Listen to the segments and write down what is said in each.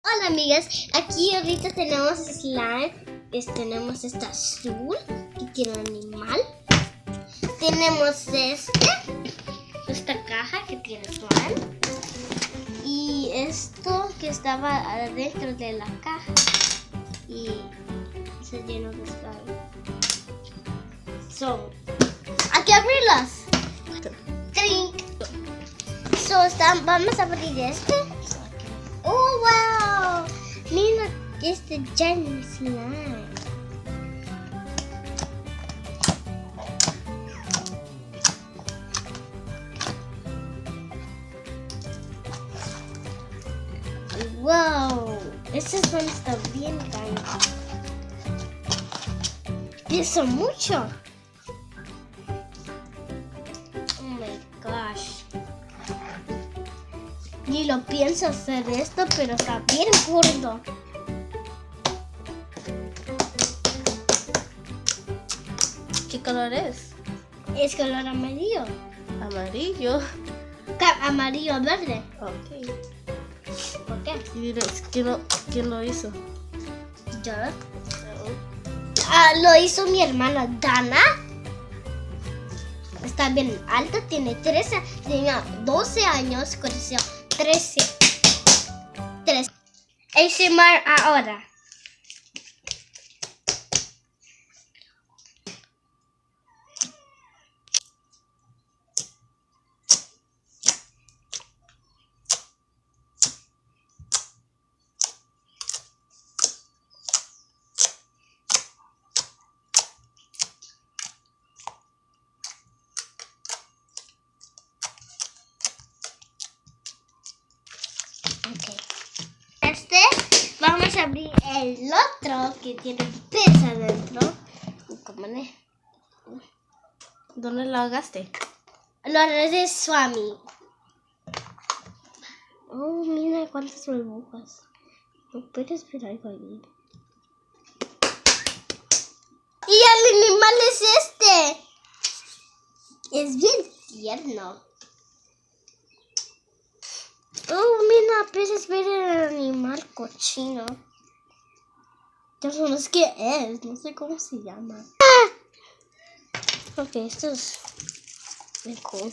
Hola amigas, aquí ahorita tenemos slime, tenemos esta azul que tiene un animal, tenemos esta caja que tiene slime y esto que estaba adentro de la caja y se llenó de slime. Hay que abrirlas. Trink. Vamos a abrir este. ¡Oh, wow! Mira este giant slime. ¡Wow! Este slime está bien grande. Pesa mucho. Oh my gosh. Ni lo pienso hacer esto, pero está bien gordo. ¿Qué color es? Es color amarillo. Amarillo. Amarillo verde. Ok. ¿Por qué? Y dices, ¿quién lo hizo? Yo. Lo hizo mi hermana Dana. Está bien alta, tiene 12 años, creció 13. ASMR ahora. Vamos a abrir el otro que tiene pesa adentro. ¿Dónde lo hagaste? Lo haré de Swami. Oh, mira cuántas burbujas. No puedes ver algo ahí. Y el animal es este. Es bien tierno. Oh, mira, puedes ver el animal cochino. Yo no sé qué es, no sé cómo se llama. Ok, esto es bien cool.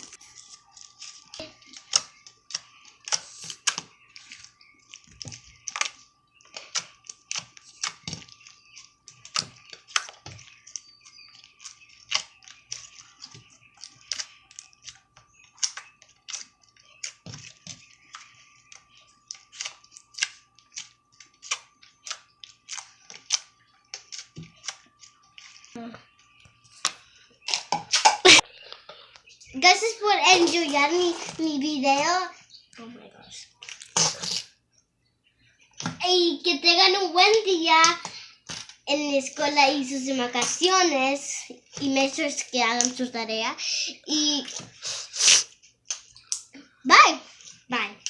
Gracias por enjoyar mi video. Oh my gosh. Y que tengan un buen día en la escuela y sus vacaciones. Y maestros que hagan su tarea. Y bye. Bye.